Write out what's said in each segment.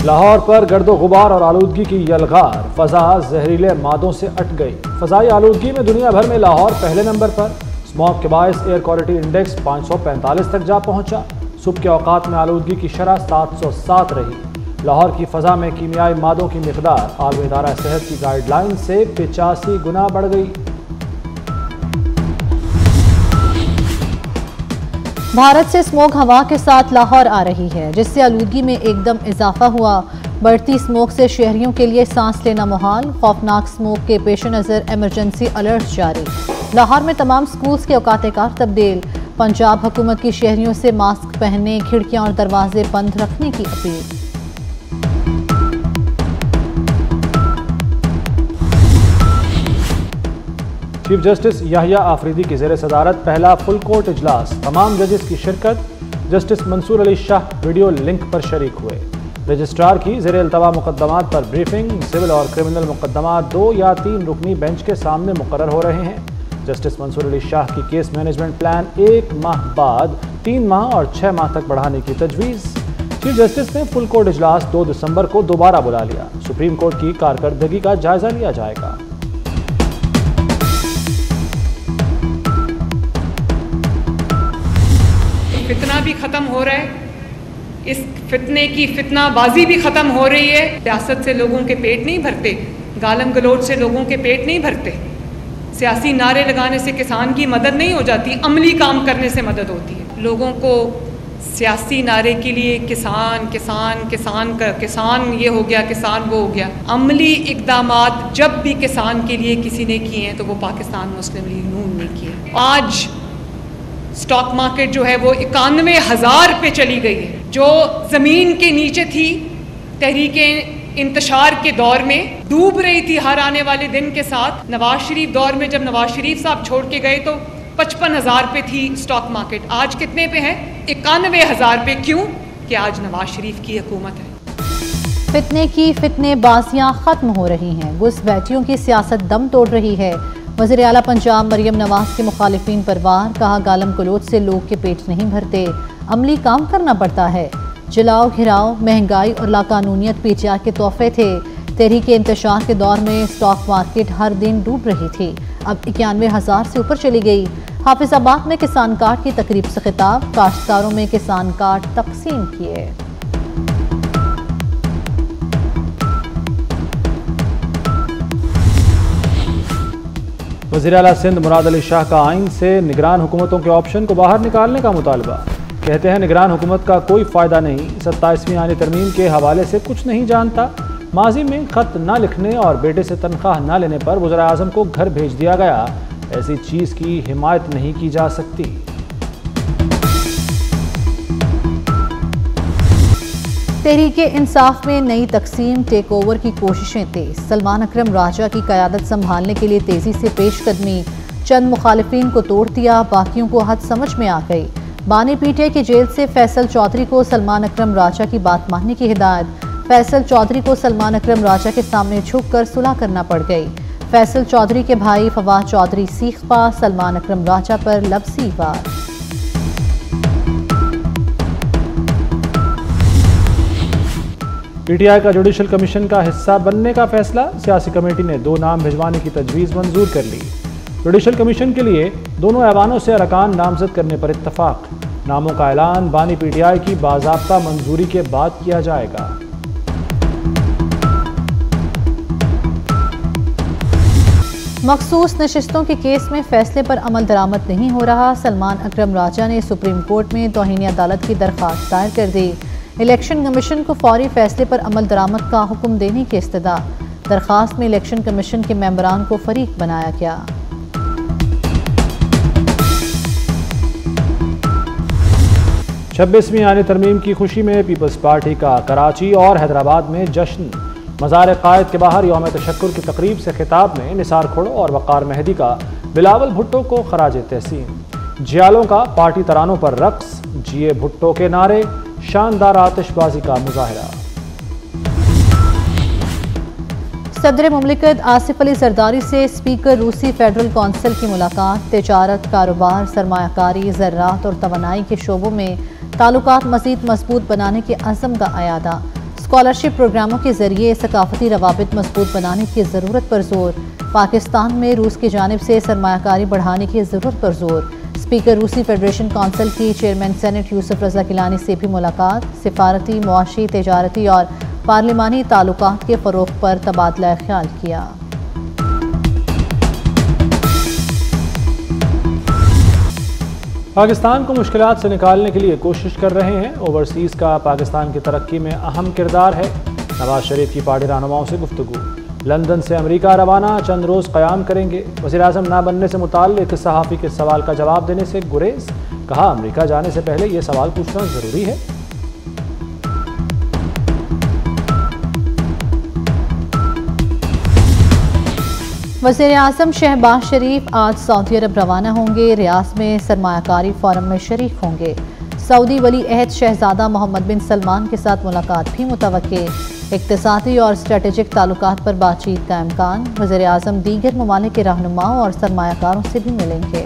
लाहौर पर गर्दो गुबार और आलूदगी की यलगार, फजा जहरीले मादों से अट गई। फजाई आलूदगी में दुनिया भर में लाहौर पहले नंबर पर। स्मॉग के बायस एयर क्वालिटी इंडेक्स 545 तक जा पहुंचा। सुबह के औकात में आलूदगी की शरह 707 रही। लाहौर की फजा में कीमियाई मादों की मिकदार आलमी इदारा सेहत की गाइडलाइन से 85 गुना बढ़ गई। भारत से स्मोक हवा के साथ लाहौर आ रही है, जिससे आलूदगी में एकदम इजाफा हुआ। बढ़ती स्मोक से शहरियों के लिए सांस लेना मुहाल। खौफनाक स्मोक के पेश नज़र इमरजेंसी अलर्ट जारी। लाहौर में तमाम स्कूल्स के औकात-ए-कार तब्दील। पंजाब हुकूमत की शहरियों से मास्क पहनने, खिड़कियां और दरवाजे बंद रखने की अपील। चीफ जस्टिस याहिया आफरीदी की ज़ेर सदारत पहला फुल कोर्ट इजलास। तमाम जजेस की शिरकत। Justice Mansoor Ali Shah video link पर शरीक हुए। रजिस्ट्रार की ज़ेर अल्तवा मुकदमात पर ब्रीफिंग। सिविल और क्रिमिनल मुकदमात 2 या 3 रुकनी बेंच के सामने मुकर्रर हो रहे हैं। जस्टिस मंसूर अली शाह की केस मैनेजमेंट प्लान 1 माह बाद 3 माह और 6 माह तक बढ़ाने की तजवीज़। चीफ जस्टिस ने फुल कोर्ट इजलास 2 दिसंबर को दोबारा बुला लिया। सुप्रीम कोर्ट की कारकर्दगी का जायजा लिया जाएगा। फितना भी खत्म हो रहा है, इस फितने की फितनाबाजी भी खत्म हो रही है। सियासत से लोगों के पेट नहीं भरते, गालम गलोच से लोगों के पेट नहीं भरते। सियासी नारे लगाने से किसान की मदद नहीं हो जाती, अमली काम करने से मदद होती है। लोगों को सियासी नारे के लिए किसान किसान किसान का किसान ये हो गया, किसान वो हो गया। अमली इकदामात जब भी किसान के लिए किसी ने किए हैं तो वो पाकिस्तान मुस्लिम लीग नून ने किए। आज स्टॉक मार्केट जो है वो 91,000 पे चली गई है, जो ज़मीन के नीचे थी तहरीके इंतशार के दौर में, डूब रही थी हर आने वाले दिन के साथ। नवाज शरीफ दौर में जब नवाज शरीफ साहब छोड़ के गए तो 55,000 पे थी स्टॉक मार्केट। आज कितने पे है? 91,000 पे। क्यों? कि आज नवाज शरीफ की हुकूमत है। फितने की फितनेबाजियां खत्म हो रही हैं। घुसपैठियों की सियासत दम तोड़ रही है। वज़ीर आला पंजाब मरियम नवाज के मुखालिफिन पर वार। कहा गालम गलोच से लोग के पेट नहीं भरते, अमली काम करना पड़ता है। जलाओ घिराओ, महंगाई और लाकानूनियत पीटीआई के तोहफे थे। तहरीक इंतशार के दौर में स्टॉक मार्केट हर दिन डूब रही थी, अब 91,000 से ऊपर चली गई। हाफिजाबाद में किसान कार्ड की तकरीब से खिताब। काश्तकारों में किसान कार्ड तकसीम किए। वज़ीर आला सिंध मुराद अली शाह का आइन से निगरान हुकूमतों के ऑप्शन को बाहर निकालने का मुतालबा। कहते हैं निगरान हुकूमत का कोई फ़ायदा नहीं, 27वीं आईनी तरमीम के हवाले से कुछ नहीं जानता। माजी में ख़त न लिखने और बेटे से तनख्वाह न लेने पर वज़ीर आज़म को घर भेज दिया गया। ऐसी चीज़ की हिमायत नहीं की जा सकती। तहरीक इंसाफ में नई तकसीम टेक ओवर की कोशिशें तेज। सलमान अकरम राजा की क़यादत संभालने के लिए तेजी से पेशकदमी। चंद मुखालिफिन को तोड़ दिया, बाकियों को हद समझ में आ गई। बानी पीटीआई की जेल से फैसल चौधरी को सलमान अकरम राजा की बात मानने की हिदायत। फैसल चौधरी को सलमान अकरम राजा के सामने झुककर सुलह करना पड़ गई। फैसल चौधरी के भाई फवाद चौधरी सीख पा, सलमान अकरम राजा पर लफ्ज़ी वार। पीटीआई का जुडिशल कमीशन का हिस्सा बनने का फैसला। सियासी कमेटी ने 2 नाम भिजवाने की तजवीज़ मंजूर कर ली। जुडिशल कमीशन के लिए दोनों ऐवानों से अरकान नामजद करने पर इत्तफाक। नामों का ऐलान बानी पीटीआई की बाज़ाब्ता मंजूरी के बाद किया जाएगा। मखसूस नशिस्तों के केस में फैसले पर अमल दरामद नहीं हो रहा। सलमान अकरम राजा ने सुप्रीम कोर्ट में तौहीन अदालत की दरख्वास्त दायर कर दी। इलेक्शन कमीशन को फौरी फैसले पर अमल दरामद का हुक्म देने की इस्तदा। दरख्वास्त में इलेक्शन कमीशन के मेंबरान को फरीक बनाया गया। छब्बीसवीं आईनी तरमीम की खुशी में पीपल्स पार्टी का कराची और हैदराबाद में जश्न। मज़ार कायद के बाहर यौम तशक्कुर की तकरीब से खिताब में निसार खोड़ो और वक़ार मेहदी का बिलावल भुट्टो को खराज तहसीन। जियालों का पार्टी तरानों पर रक्स, जिए भुट्टो के नारे, शानदार आतिशबाजी का मुजाहरा। सदर मुमलिकत आसिफ अली जरदारी से स्पीकर रूसी फेडरल कौंसिल की मुलाकात। तिजारत, कारोबार, सरमायाकारी, ज़राअत और तवानाई के शोबों में ताल्लुकात मज़ीद मजबूत बनाने के अज़म का अयादा। स्कॉलरशिप प्रोग्रामों के जरिए सकाफती रवाबित मजबूत बनाने की ज़रूरत पर जोर। पाकिस्तान में रूस की जानिब से सरमायाकारी बढ़ाने की ज़रूरत पर जोर। स्पीकर रूसी फेडरेशन काउंसिल की चेयरमैन सेनेट यूसुफ रजा गिलानी से भी मुलाकात। सिफारती, मुआशी, तजारती और पार्लिमानी ताल्लुकात के फ़रोग़ पर तबादला ख्याल किया। पाकिस्तान को मुश्किलात से निकालने के लिए कोशिश कर रहे हैं। ओवरसीज़ का पाकिस्तान की तरक्की में अहम किरदार है। नवाज शरीफ की पार्टी रहनुमाओं से गुफ्तगू। लंदन से अमेरिका रवाना, चंद रोज़ क़याम करेंगे। वज़ीर-ए-आज़म ना बनने से मुताल्लिक़ सहाफ़ी के सवाल का जवाब देने से गुरेज। कहा, अमेरिका जाने से पहले ये सवाल पूछना ज़रूरी है। वज़ीर-ए-आज़म शहबाज शरीफ आज सऊदी अरब रवाना होंगे। रियाद में सरमायाकारी फोरम में शरीक होंगे। सऊदी वली अहद शहजादा मोहम्मद बिन सलमान के साथ मुलाकात भी मुतवक्के। इक़्तिसादी और स्ट्रेटेजिक ताल्लुकात पर बातचीत का इम्कान। वज़ीर-ए-आज़म दीगर ममालिक के रहनुमाओं और सरमायाकारों से भी मिलेंगे।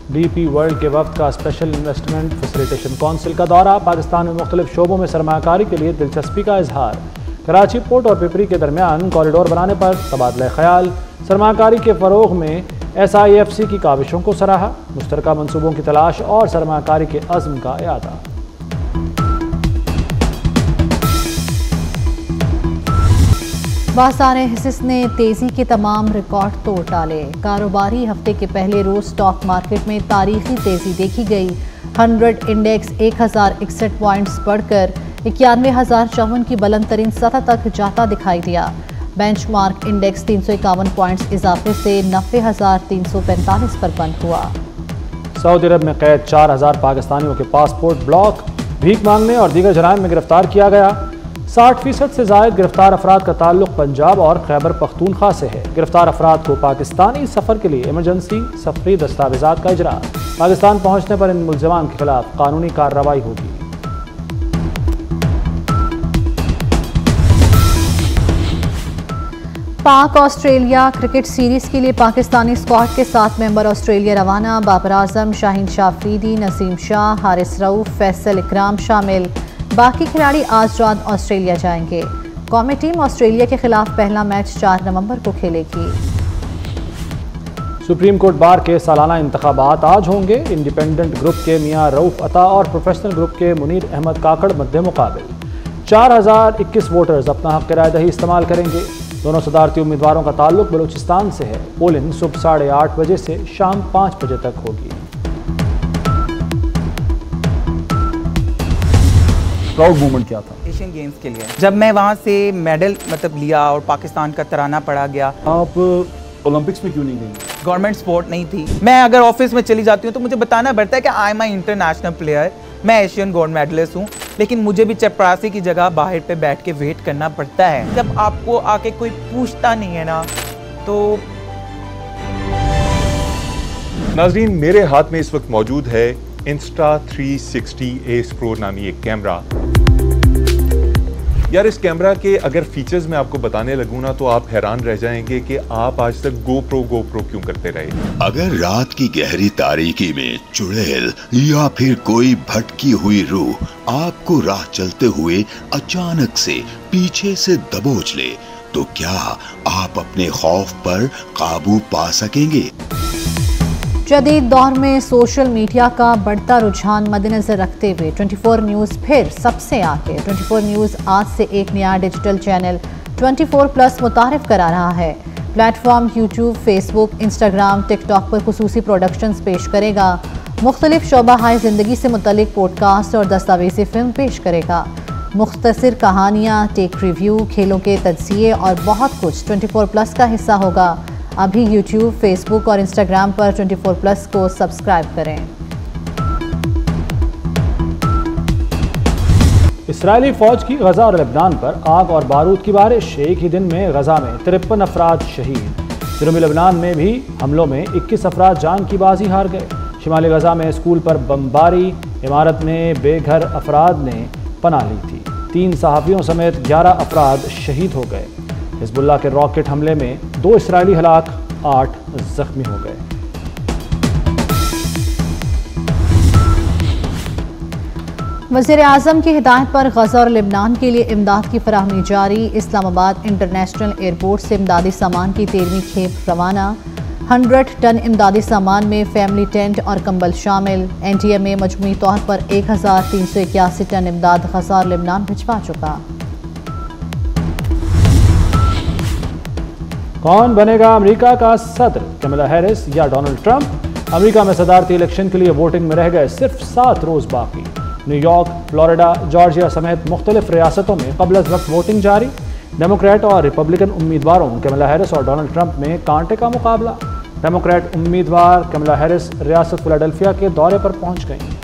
DP वर्ल्ड के वफ्द का स्पेशल इन्वेस्टमेंट फैसिलिटेशन काउंसिल का दौरा। पाकिस्तान में मुख्तलिफ शोबों में सरमायाकारी के लिए दिलचस्पी का इजहार। कराची पोर्ट और पिपरी के दरमियान कॉरिडोर बनाने पर तबादला ख्याल। सरमायाकारी के फ़रोग़ में SIFC की काविशों को सराहा। मुश्तरका मनसूबों की तलाश और सरमायाकारी के अज़्म का इआदा। बाज़ार हिस्स ने तेज़ी के तमाम रिकॉर्ड तोड़ डाले। कारोबारी हफ्ते के पहले रोज़ स्टॉक मार्केट में तारीखी तेज़ी देखी गई। 100 इंडेक्स 1061 पॉइंट्स बढ़कर 91,054 की बुलंद तरीन सतह तक जाता दिखाई दिया। बेंचमार्क इंडेक्स 351 पॉइंट्स इजाफे से 90,345 पर बंद हुआ। सऊदी अरब में कैद 4,000 पाकिस्तानियों के पासपोर्ट ब्लॉक। भीख मांगने और दीगर जराइम में गिरफ्तार किया गया। 60% से ज़ायद गिरफ्तार अफराद का ताल्लुक पंजाब और खैबर पख्तूनख्वा से है। गिरफ्तार अफराद को पाकिस्तानी सफ़र के लिए इमरजेंसी सफरी दस्तावेज़ात का इजरा। पाकिस्तान पहुँचने पर इन मुल्ज़िमान के खिलाफ कानूनी कार्रवाई होगी। पाक ऑस्ट्रेलिया क्रिकेट सीरीज़ के लिए पाकिस्तानी स्क्वाड के 7 मेंबर ऑस्ट्रेलिया रवाना। बाबर आजम, शाहीन शाह अफरीदी, नसीम शाह, हारिस रऊफ, फैसल इकराम शामिल। बाकी खिलाड़ी आज रात ऑस्ट्रेलिया जाएंगे। कौमी टीम ऑस्ट्रेलिया के खिलाफ पहला मैच 4 नवंबर को खेलेगी। सुप्रीम कोर्ट बार के सालाना इंतखाबात आज होंगे। इंडिपेंडेंट ग्रुप के मियां रऊफ अता और प्रोफेशनल ग्रुप के मुनीर अहमद काकड़ मध्य मुकाबिल। 4021 वोटर्स अपना हक़ रायदही इस्तेमाल करेंगे। दोनों सदारती उम्मीदवारों का ताल्लुक बलूचिस्तान से है। पोलिंग सुबह 8:30 बजे से शाम 5 बजे तक होगी। प्राउड मोमेंट क्या था एशियन गेम्स के लिए, जब मैं वहाँ से मेडल लिया और पाकिस्तान का तराना पड़ा गया। आप ओलंपिक्स में क्यों नहीं गई? गवर्नमेंट सपोर्ट नहीं थी। मैं अगर ऑफिस में चली जाती हूँ तो मुझे बताना पड़ता है कि आई एम इंटरनेशनल प्लेयर, मैं एशियन गोल्ड मेडलिस्ट हूँ, लेकिन मुझे भी चपरासी की जगह बाहर पे बैठ के वेट करना पड़ता है। जब आपको आके कोई पूछता नहीं है ना, तो नाजरीन, मेरे हाथ में इस वक्त मौजूद है Insta360 Ace Pro नामी एक कैमरा। यार, इस कैमरा के अगर फीचर्स मैं आपको बताने लगूं ना तो आप हैरान रह जाएंगे कि आप आज तक GoPro क्यों करते रहे। अगर रात की गहरी तारीकी में चुड़ैल या फिर कोई भटकी हुई रूह आपको राह चलते हुए अचानक से पीछे से दबोच ले, तो क्या आप अपने खौफ पर काबू पा सकेंगे? जदीद दौर में सोशल मीडिया का बढ़ता रुझान मद्देनजर रखते हुए 24 न्यूज़ फिर सबसे आगे। 24 न्यूज़ आज से एक नया डिजिटल चैनल 24+ मुतारिफ करा रहा है। Platform YouTube, Facebook, Instagram, TikTok पर खुसूसी प्रोडक्शंस पेश करेगा। मुख्तलिफ शोबा हाय ज़िंदगी से मुतल्लिक पॉडकास्ट और दस्तावेज़ी फिल्म पेश करेगा। मुख्तसर कहानियाँ, टेक रिव्यू, खेलों के तज्ज़िये और बहुत कुछ 24+ का हिस्सा होगा। अभी यूट्यूब, फेसबुक और इंस्टाग्राम पर 24+ को सब्सक्राइब करें। इसराइली फौज की गजा और लेबनान पर आग और बारूद की बारिश। एक ही दिन में गजा में 53 अफराद शहीद। जनूबी लेबनान में भी हमलों में 21 अफराद जान की बाजी हार गए। शिमाली गजा में स्कूल पर बमबारी, इमारत में बेघर अफराद ने पनाह ली थी। 3 सहाफ़ियों समेत 11 अफराद शहीद हो गए। हिजबुल्लाह के रॉकेट हमले में 2 इसराइली हलाक, 8 जख्मी हो गए। वज़ीर आज़म की हिदायत पर गजा और लेबनान के लिए इमदाद की फराहमी जारी। इस्लामाबाद इंटरनेशनल एयरपोर्ट से इमदादी सामान की 13वीं खेप रवाना। 100 टन इमदादी सामान में फैमिली टेंट और कंबल शामिल। NTMA मजमूई तौर पर 1381 टन इमदाद गजा और लेबनान भिजवा चुका। कौन बनेगा अमेरिका का सदर, कमला हैरिस या डोनाल्ड ट्रंप? अमेरिका में सदारती इलेक्शन के लिए वोटिंग में रह गए सिर्फ 7 रोज बाकी। न्यूयॉर्क, फ्लोरिडा, जॉर्जिया समेत मुख्तलिफ रियासतों में क़ब्ल अज़ वक्त वोटिंग जारी। डेमोक्रेट और रिपब्लिकन उम्मीदवारों कमला हैरिस और डोनाल्ड ट्रंप में कांटे का मुकाबला। डेमोक्रेट उम्मीदवार कमला हैरिस रियासत फिलाडेल्फिया के दौरे पर पहुंच गई।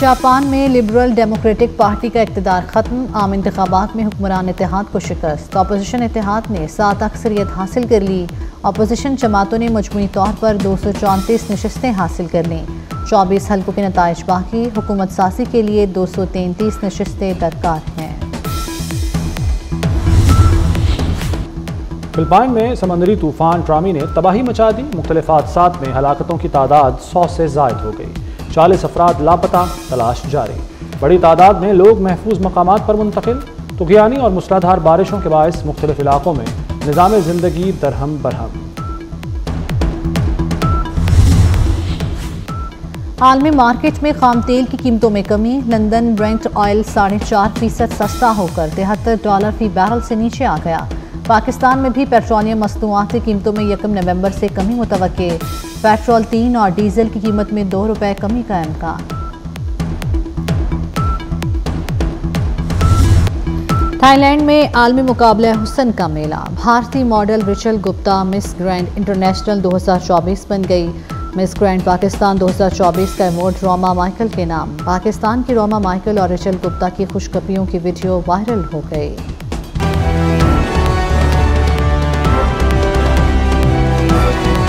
जापान में लिबरल डेमोक्रेटिक पार्टी का इक़्तिदार खत्म। आम इंतखाबात में हुक्मरान इत्तेहाद को शिकस्त। अपोजिशन इत्तेहाद ने 7 अक्सरियत हासिल कर ली। अपोजिशन जमातों ने मजमूई तौर पर 234 नशस्तें हासिल कर लीं। 24 हल्कों के नताइज बाकी। हुकूमत साजी के लिए 233 नशस्तें दरकार हैं। फिलिपाइन में समंदरी तूफान ट्रामी ने तबाही मचा दी। मुख्तलिफ हादसात में हलाकतों की तादाद 100 से ज़ायद हो गई। 40 अफराद लापता, तलाश जारी। बड़ी तादाद में लोग महफूज मकामात पर मुंतकिल। तुग़यानी और मूसलाधार बारिशों के बायस मुख्तलिफ इलाकों में निज़ाम ज़िंदगी दरहम बरहम। आलमी मार्केट में खाम तेल की कीमतों में कमी। लंदन ब्रेंट ऑयल 4.5% सस्ता होकर $73 फी बैरल से नीचे आ गया। पाकिस्तान में भी पेट्रोलियम मसनूआत की कीमतों में 1 नवंबर से कमी मुतवक्के। पेट्रोल 3 और डीजल की कीमत में ₹2 कमी का इम्कान। थाईलैंड में आलमी मुकाबला हुस्न का मेला। भारतीय model Rachel Gupta miss grand international 2024 बन गई। मिस ग्रैंड पाकिस्तान 2024 का अवार्ड रोमा माइकल के नाम। पाकिस्तान की रोमा माइकल और रिचल गुप्ता की खुशखबरियों की वीडियो वायरल हो गई।